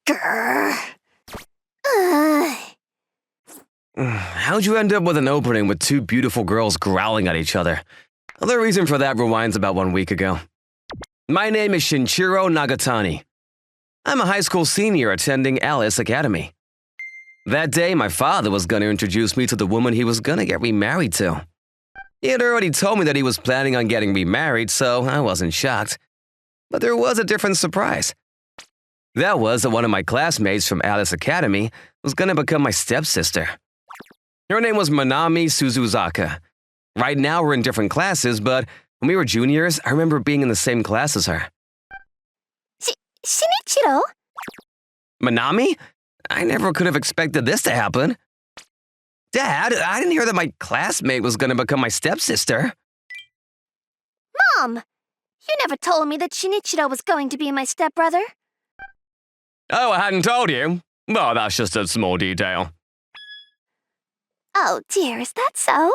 Grr. How'd you end up with an opening with two beautiful girls growling at each other? The reason for that rewinds about 1 week ago. My name is Shinchiro Nagatani. I'm a high school senior attending Alice Academy. That day, my father was going to introduce me to the woman he was going to get remarried to. He had already told me that he was planning on getting remarried, so I wasn't shocked. But there was a different surprise. That was that one of my classmates from Alice Academy was going to become my stepsister. Her name was Manami Suzuzaka. Right now we're in different classes, but when we were juniors, I remember being in the same class as her. Shinichiro? Manami? I never could have expected this to happen. Dad, I didn't hear that my classmate was going to become my stepsister. Mom, you never told me that Shinichiro was going to be my stepbrother. Oh, I hadn't told you? Well, that's just a small detail. Oh dear, is that so?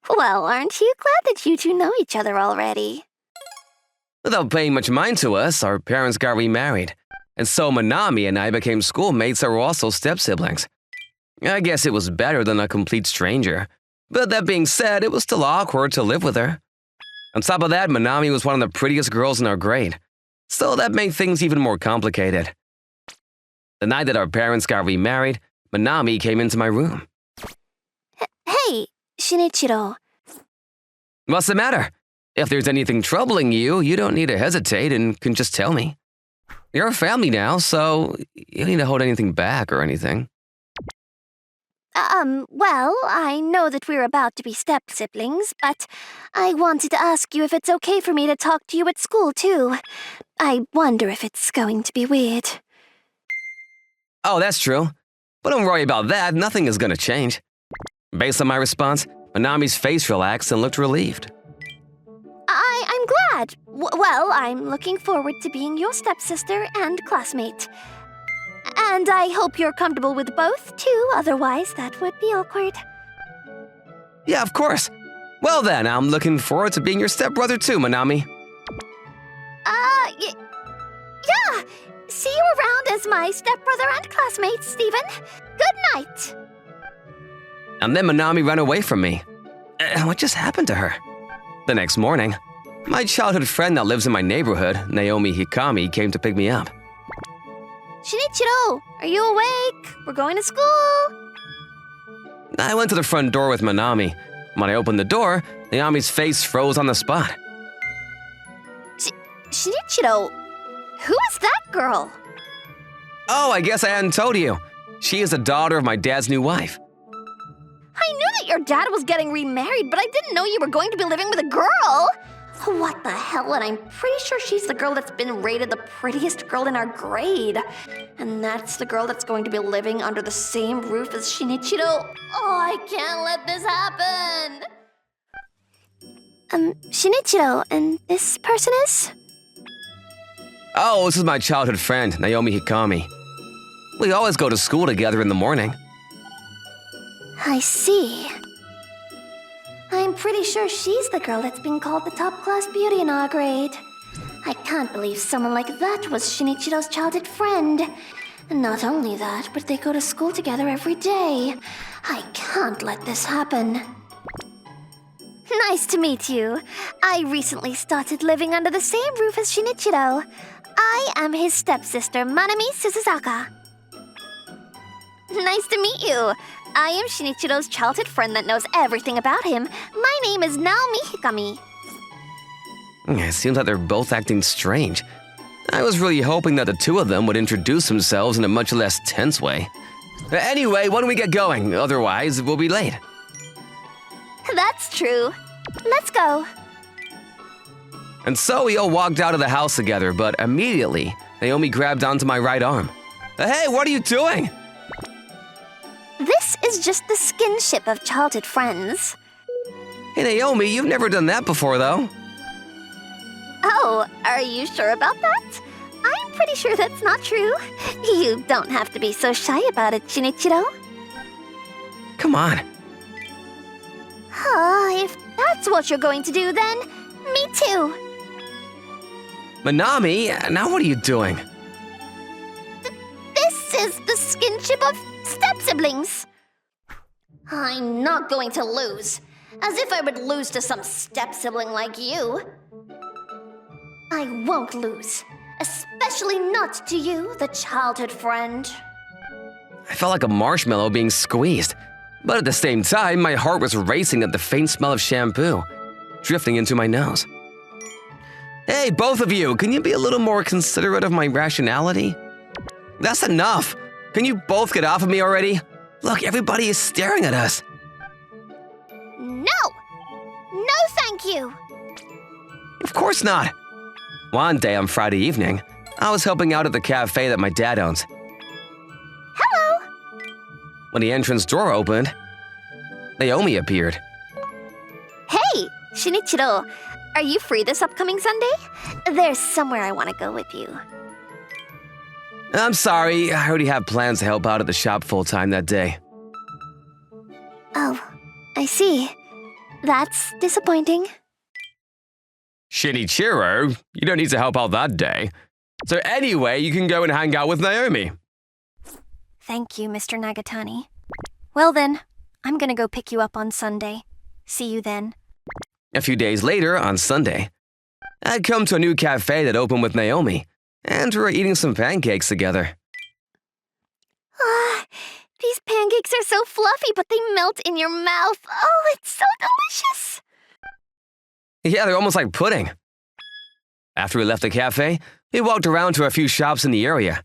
Well, aren't you glad that you two know each other already? Without paying much mind to us, our parents got remarried. And so Manami and I became schoolmates that were also step-siblings. I guess it was better than a complete stranger. But that being said, it was still awkward to live with her. On top of that, Manami was one of the prettiest girls in our grade. So that made things even more complicated. The night that our parents got remarried, Manami came into my room. Hey, Shinichiro. What's the matter? If there's anything troubling you, you don't need to hesitate and can just tell me. You're a family now, so you don't need to hold anything back or anything. Well, I know that we're about to be step-siblings, but I wanted to ask you if it's okay for me to talk to you at school, too. I wonder if it's going to be weird. Oh, that's true. But don't worry about that, nothing is gonna change. Based on my response, Manami's face relaxed and looked relieved. I'm glad. Well, I'm looking forward to being your stepsister and classmate. And I hope you're comfortable with both, too, otherwise that would be awkward. Yeah, of course. Well then, I'm looking forward to being your stepbrother too, Manami. Yeah! See you around as my stepbrother and classmate, Steven. Good night! And then Manami ran away from me. What just happened to her? The next morning, my childhood friend that lives in my neighborhood, Naomi Hikami, came to pick me up. Shinichiro, are you awake? We're going to school. I went to the front door with Manami. When I opened the door, Naomi's face froze on the spot. Shinichiro, who is that girl? Oh, I guess I hadn't told you. She is the daughter of my dad's new wife. I knew that your dad was getting remarried, but I didn't know you were going to be living with a girl. What the hell? And I'm pretty sure she's the girl that's been rated the prettiest girl in our grade. And that's the girl that's going to be living under the same roof as Shinichiro. Oh, I can't let this happen. Shinichiro, and this person is? Oh, this is my childhood friend, Naomi Hikami. We always go to school together in the morning. I see. I'm pretty sure she's the girl that's being called the top-class beauty in our grade. I can't believe someone like that was Shinichiro's childhood friend. And not only that, but they go to school together every day. I can't let this happen. Nice to meet you. I recently started living under the same roof as Shinichiro. I am his stepsister, Manami Suzuzaka. Nice to meet you. I am Shinichiro's childhood friend that knows everything about him. My name is Naomi Hikami. It seems like they're both acting strange. I was really hoping that the two of them would introduce themselves in a much less tense way. Anyway, why don't we get going? Otherwise, we'll be late. That's true. Let's go. And so we all walked out of the house together, but immediately, Naomi grabbed onto my right arm. Hey, what are you doing? This is just the skinship of childhood friends. Hey, Naomi, you've never done that before, though. Oh, are you sure about that? I'm pretty sure that's not true. You don't have to be so shy about it, Shinichiro. Come on. If that's what you're going to do, then me too. Manami, now what are you doing? This as the skinship of step-siblings. I'm not going to lose. As if I would lose to some step-sibling like you. I won't lose. Especially not to you, the childhood friend. I felt like a marshmallow being squeezed. But at the same time, my heart was racing at the faint smell of shampoo, drifting into my nose. Hey, both of you, can you be a little more considerate of my rationality? That's enough. Can you both get off of me already? Look, everybody is staring at us. No! No, thank you! Of course not. One day on Friday evening, I was helping out at the cafe that my dad owns. Hello! When the entrance door opened, Naomi appeared. Hey, Shinichiro. Are you free this upcoming Sunday? There's somewhere I want to go with you. I'm sorry, I already have plans to help out at the shop full-time that day. Oh, I see. That's disappointing. Shinichiro, you don't need to help out that day. So anyway, you can go and hang out with Naomi. Thank you, Mr. Nagatani. Well then, I'm gonna go pick you up on Sunday. See you then. A few days later, on Sunday, I'd come to a new cafe that opened with Naomi, and we were eating some pancakes together. Ah, these pancakes are so fluffy, but they melt in your mouth. Oh, it's so delicious. Yeah, they're almost like pudding. After we left the cafe, we walked around to a few shops in the area.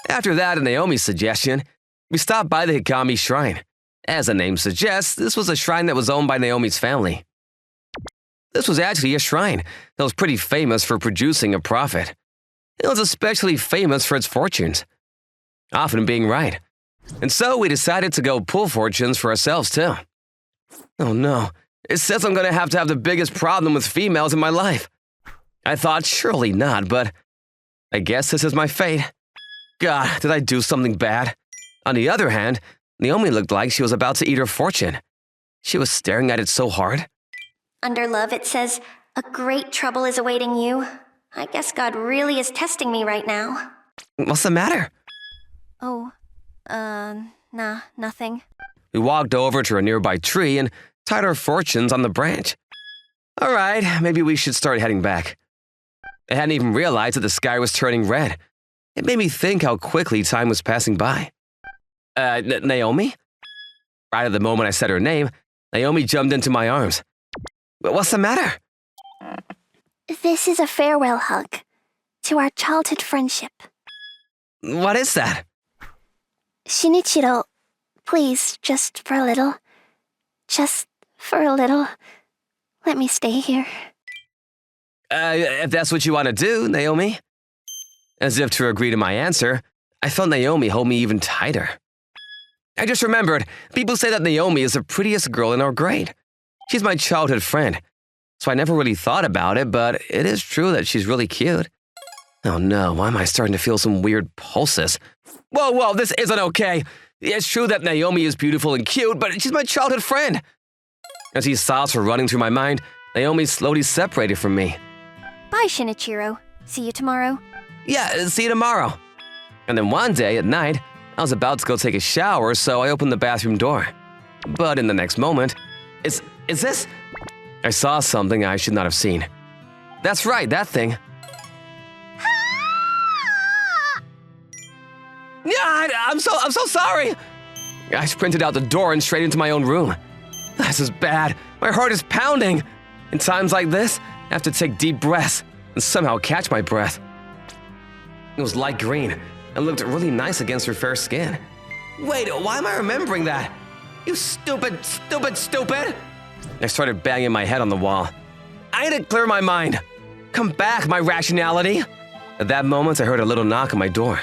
After that, at Naomi's suggestion, we stopped by the Hikami Shrine. As the name suggests, this was a shrine that was owned by Naomi's family. This was actually a shrine that was pretty famous for producing a prophet. It was especially famous for its fortunes, often being right. And so we decided to go pull fortunes for ourselves too. Oh no, it says I'm gonna have to have the biggest problem with females in my life. I thought surely not, but I guess this is my fate. God, did I do something bad? On the other hand, Naomi looked like she was about to eat her fortune. She was staring at it so hard. Under love, it says, a great trouble is awaiting you. I guess God really is testing me right now. What's the matter? Oh, nah, nothing. We walked over to a nearby tree and tied our fortunes on the branch. All right, maybe we should start heading back. I hadn't even realized that the sky was turning red. It made me think how quickly time was passing by. Naomi? Right at the moment I said her name, Naomi jumped into my arms. What's the matter? This is a farewell hug to our childhood friendship. What is that? Shinichiro, please, just for a little. Just for a little. Let me stay here. If that's what you want to do, Naomi. As if to agree to my answer, I felt Naomi hold me even tighter. I just remembered, people say that Naomi is the prettiest girl in our grade. She's my childhood friend, so I never really thought about it, but it is true that she's really cute. Oh no, why am I starting to feel some weird pulses? Whoa, this isn't okay. It's true that Naomi is beautiful and cute, but she's my childhood friend. As these thoughts were running through my mind, Naomi slowly separated from me. Bye, Shinichiro. See you tomorrow. Yeah, see you tomorrow. And then one day at night, I was about to go take a shower, so I opened the bathroom door. But in the next moment, is this? I saw something I should not have seen. That's right, that thing. Yeah, I'm so sorry. I sprinted out the door and straight into my own room. This is bad. My heart is pounding. In times like this, I have to take deep breaths and somehow catch my breath. It was light green and looked really nice against her fair skin. Wait, why am I remembering that? You stupid. I started banging my head on the wall. I need to clear my mind. Come back, my rationality. At that moment, I heard a little knock on my door.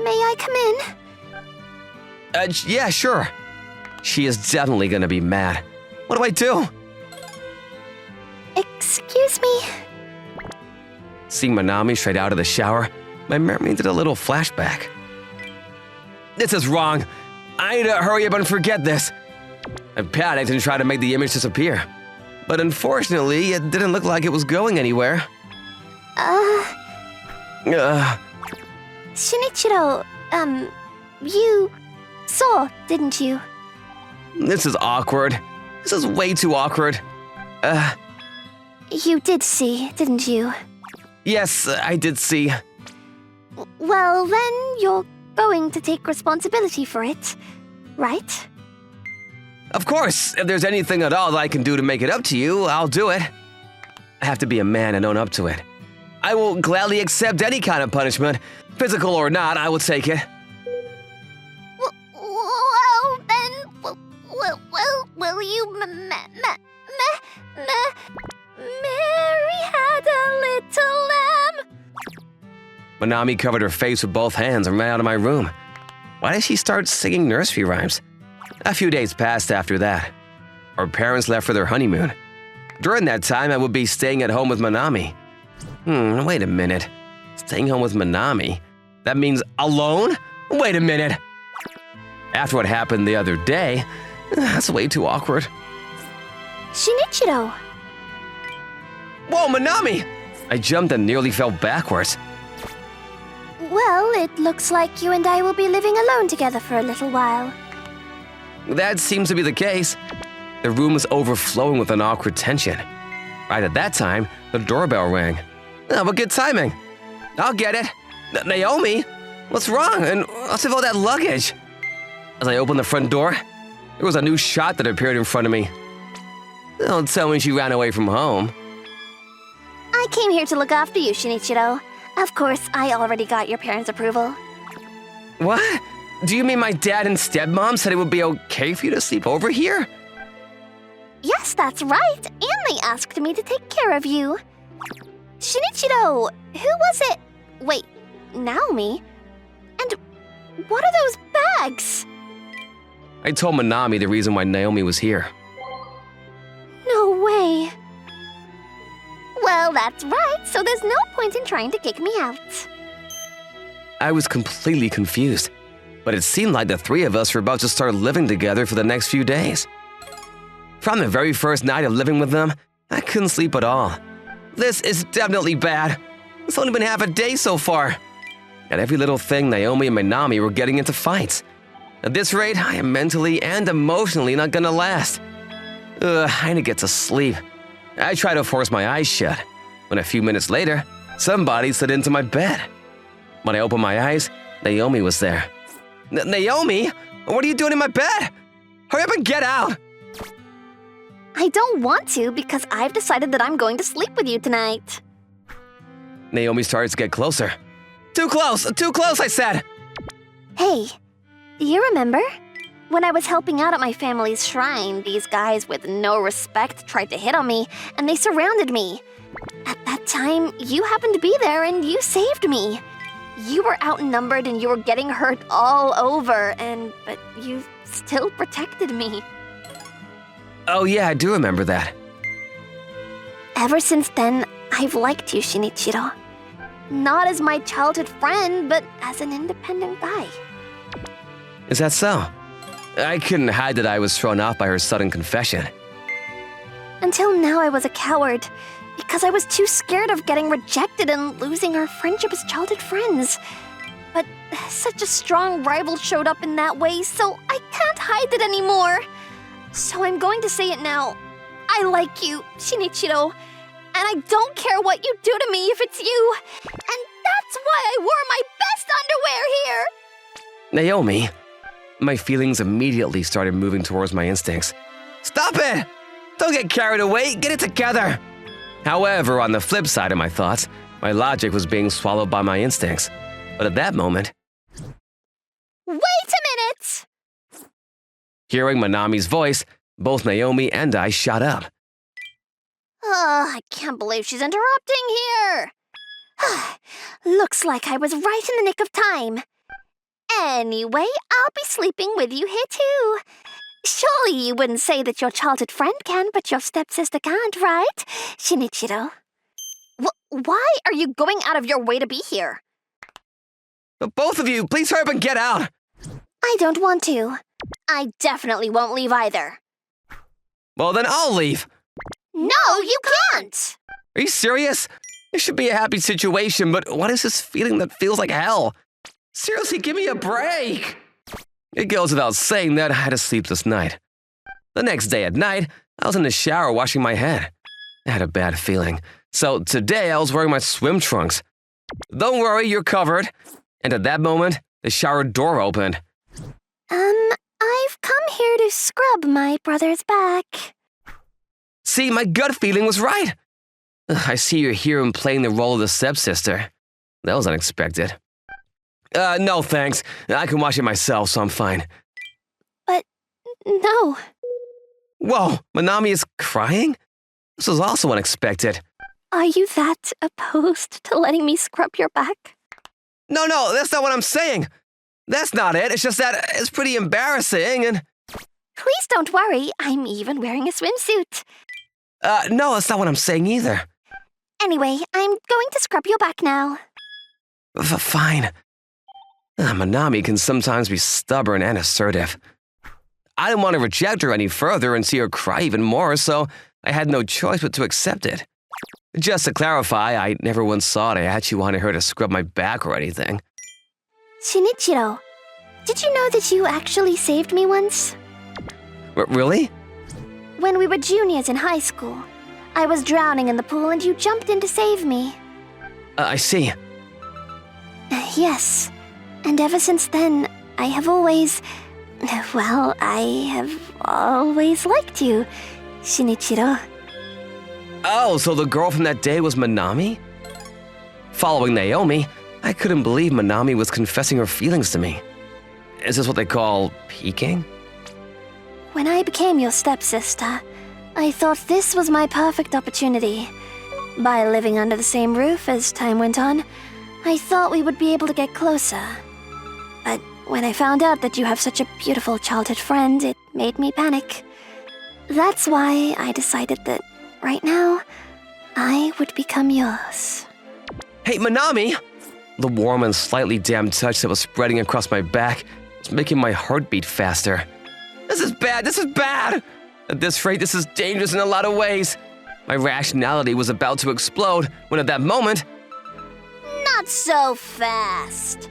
May I come in? Yeah, sure. She is definitely gonna be mad. What do I do? Excuse me? Seeing Manami straight out of the shower, my memory did a little flashback. This is wrong. I need to hurry up and forget this. I panicked and tried to make the image disappear. But unfortunately, it didn't look like it was going anywhere. Shinichiro, you saw, didn't you? This is awkward. This is way too awkward. You did see, didn't you? Yes, I did see. Well, then you're going to take responsibility for it, right? Of course, if there's anything at all that I can do to make it up to you, I'll do it. I have to be a man and own up to it. I will gladly accept any kind of punishment, physical or not, I will take it. Well, then, will you Mary had a little lamb? Manami covered her face with both hands and ran out of my room. Why did she start singing nursery rhymes? A few days passed after that. Our parents left for their honeymoon. During that time, I would be staying at home with Manami. Wait a minute. Staying home with Manami? That means alone? Wait a minute. After what happened the other day, that's way too awkward. Shinichiro! Whoa, Manami! I jumped and nearly fell backwards. Well, it looks like you and I will be living alone together for a little while. That seems to be the case. The room was overflowing with an awkward tension. Right at that time, the doorbell rang. Oh, but good timing. I'll get it. Naomi? What's wrong? And what's with all that luggage? As I opened the front door, there was a new shot that appeared in front of me. Don't tell me she ran away from home. I came here to look after you, Shinichiro. Of course, I already got your parents' approval. What? Do you mean my dad and stepmom said it would be okay for you to sleep over here? Yes, that's right. And they asked me to take care of you. Shinichiro, who was it? Wait, Naomi? And what are those bags? I told Manami the reason why Naomi was here. No way. Well, that's right, so there's no point in trying to kick me out. I was completely confused, but it seemed like the three of us were about to start living together for the next few days. From the very first night of living with them, I couldn't sleep at all. This is definitely bad. It's only been half a day so far. At every little thing, Naomi and Manami were getting into fights. At this rate, I am mentally and emotionally not gonna last. I need to get to sleep. I tried to force my eyes shut. When a few minutes later, somebody slid into my bed. When I opened my eyes, Naomi was there. Naomi? What are you doing in my bed? Hurry up and get out! I don't want to because I've decided that I'm going to sleep with you tonight. Naomi started to get closer. Too close, I said! Hey, do you remember? When I was helping out at my family's shrine, these guys with no respect tried to hit on me, and they surrounded me. At that time, you happened to be there and you saved me. You were outnumbered and you were getting hurt all over, but you still protected me. Oh yeah, I do remember that. Ever since then, I've liked you, Shinichiro. Not as my childhood friend, but as an independent guy. Is that so? I couldn't hide that I was thrown off by her sudden confession. Until now, I was a coward, because I was too scared of getting rejected and losing our friendship as childhood friends. But such a strong rival showed up in that way, so I can't hide it anymore. So I'm going to say it now. I like you, Shinichiro, and I don't care what you do to me if it's you. And that's why I wore my best underwear here. Naomi, my feelings immediately started moving towards my instincts. Stop it! Don't get carried away, get it together! However, on the flip side of my thoughts, my logic was being swallowed by my instincts. But at that moment... Wait a minute! Hearing Manami's voice, both Naomi and I shot up. I can't believe she's interrupting here. Looks like I was right in the nick of time. Anyway, I'll be sleeping with you here too. Surely you wouldn't say that your childhood friend can, but your stepsister can't, right, Shinichiro? Why are you going out of your way to be here? Both of you, please hurry up and get out! I don't want to. I definitely won't leave either. Well, then I'll leave. No, you can't! Are you serious? This should be a happy situation, but what is this feeling that feels like hell? Seriously, give me a break! It goes without saying that I had a sleepless night. The next day at night, I was in the shower washing my head. I had a bad feeling, so today I was wearing my swim trunks. Don't worry, you're covered. And at that moment, the shower door opened. I've come here to scrub my brother's back. See, my gut feeling was right. I see you're here and playing the role of the stepsister. That was unexpected. No thanks. I can wash it myself, so I'm fine. But, no. Whoa, Manami is crying? This was also unexpected. Are you that opposed to letting me scrub your back? No, that's not what I'm saying. That's not it. It's just that it's pretty embarrassing and... Please don't worry. I'm even wearing a swimsuit. No, that's not what I'm saying either. Anyway, I'm going to scrub your back now. Fine. Manami can sometimes be stubborn and assertive. I didn't want to reject her any further and see her cry even more, so I had no choice but to accept it. Just to clarify, I never once thought I actually wanted her to scrub my back or anything. Shinichiro, did you know that you actually saved me once? Really? When we were juniors in high school, I was drowning in the pool and you jumped in to save me. I see. Yes. And ever since then, I have always liked you, Shinichiro. Oh, so the girl from that day was Manami? Following Naomi, I couldn't believe Manami was confessing her feelings to me. Is this what they call peeking? When I became your stepsister, I thought this was my perfect opportunity. By living under the same roof as time went on, I thought we would be able to get closer. But when I found out that you have such a beautiful childhood friend, it made me panic. That's why I decided that right now, I would become yours. Hey, Manami! The warm and slightly damp touch that was spreading across my back was making my heart beat faster. This is bad! At this rate, this is dangerous in a lot of ways. My rationality was about to explode when at that moment... Not so fast.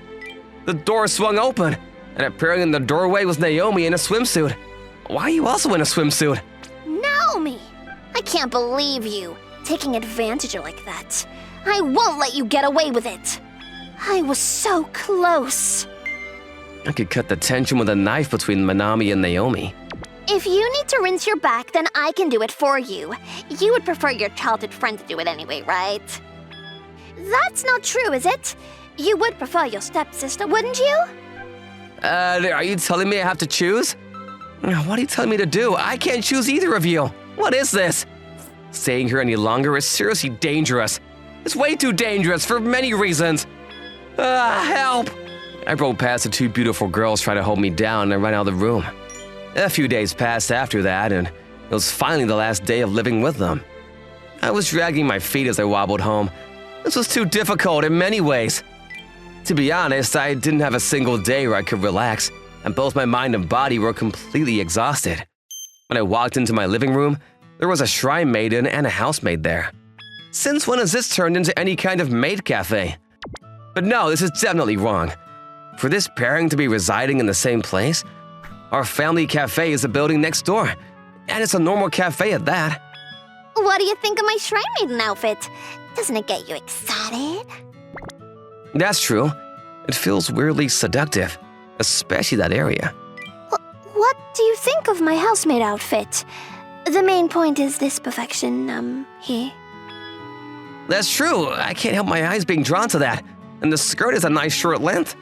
The door swung open, and appearing in the doorway was Naomi in a swimsuit. Why are you also in a swimsuit? Naomi! I can't believe you, taking advantage like that. I won't let you get away with it. I was so close. I could cut the tension with a knife between Manami and Naomi. If you need to rinse your back, then I can do it for you. You would prefer your childhood friend to do it anyway, right? That's not true, is it? You would prefer your stepsister, wouldn't you? Are you telling me I have to choose? What are you telling me to do? I can't choose either of you. What is this? Staying here any longer is seriously dangerous. It's way too dangerous for many reasons. Help! I rode past the two beautiful girls trying to hold me down and ran out of the room. A few days passed after that, and it was finally the last day of living with them. I was dragging my feet as I wobbled home. This was too difficult in many ways. To be honest, I didn't have a single day where I could relax, and both my mind and body were completely exhausted. When I walked into my living room, there was a shrine maiden and a housemaid there. Since when has this turned into any kind of maid cafe? But no, this is definitely wrong. For this pairing to be residing in the same place, our family cafe is the building next door, and it's a normal cafe at that. What do you think of my shrine maiden outfit? Doesn't it get you excited? That's true. It feels weirdly seductive, especially that area. What do you think of my housemaid outfit? The main point is this perfection, here. That's true. I can't help my eyes being drawn to that, and the skirt is a nice short length.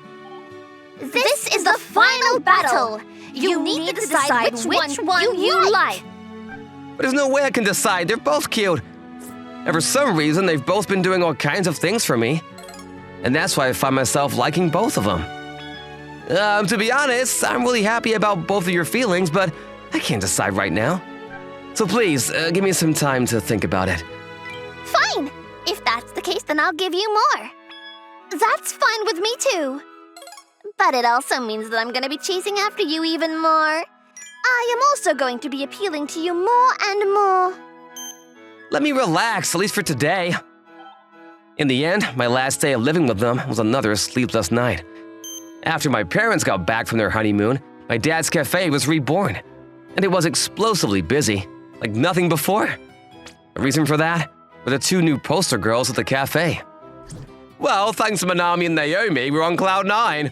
This is the final battle! You need to decide which one you like! But there's no way I can decide. They're both cute. And for some reason, they've both been doing all kinds of things for me. And that's why I find myself liking both of them. To be honest, I'm really happy about both of your feelings, but I can't decide right now. So please, give me some time to think about it. Fine! If that's the case, then I'll give you more. That's fine with me too. But it also means that I'm gonna be chasing after you even more. I am also going to be appealing to you more and more. Let me relax, at least for today. In the end, my last day of living with them was another sleepless night. After my parents got back from their honeymoon, my dad's cafe was reborn. And it was explosively busy, like nothing before. The reason for that were the 2 new poster girls at the cafe. Well, thanks to Manami and Naomi, we're on cloud 9.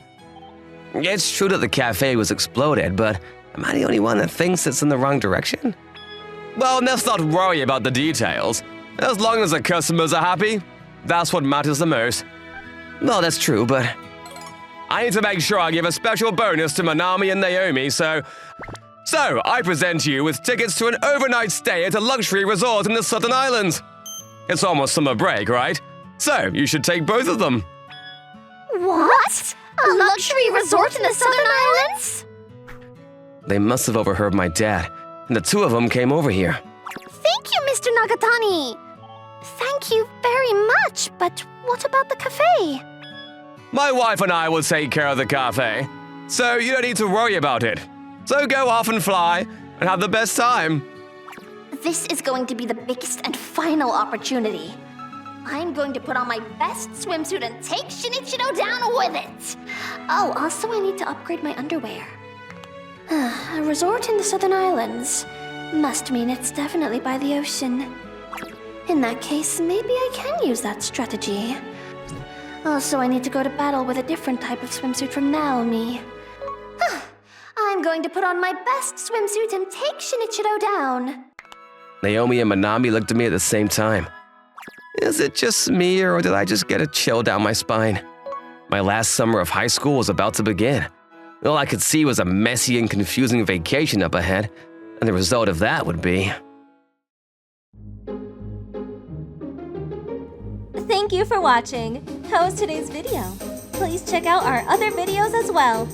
It's true that the cafe was exploded, but am I the only one that thinks it's in the wrong direction? Well, let's not worry about the details. As long as the customers are happy, that's what matters the most. Well, that's true, but I need to make sure I give a special bonus to Manami and Naomi, so I present you with tickets to an overnight stay at a luxury resort in the Southern Islands. It's almost summer break, right? So you should take both of them. What? A luxury resort in the Southern Islands? They must have overheard my dad, and the 2 of them came over here. Thank you, Mr. Nagatani. Thank you very much, but what about the cafe? My wife and I will take care of the cafe, so you don't need to worry about it. So go off and fly, and have the best time. This is going to be the biggest and final opportunity. I'm going to put on my best swimsuit and take Shinichiro down with it. Oh, also I need to upgrade my underwear. A resort in the Southern Islands. Must mean it's definitely by the ocean. In that case, maybe I can use that strategy. Also, I need to go to battle with a different type of swimsuit from Naomi. I'm going to put on my best swimsuit and take Shinichiro down. Naomi and Manami looked at me at the same time. Is it just me, or did I just get a chill down my spine? My last summer of high school was about to begin. All I could see was a messy and confusing vacation up ahead, and the result of that would be... Thank you for watching. How was today's video? Please check out our other videos as well.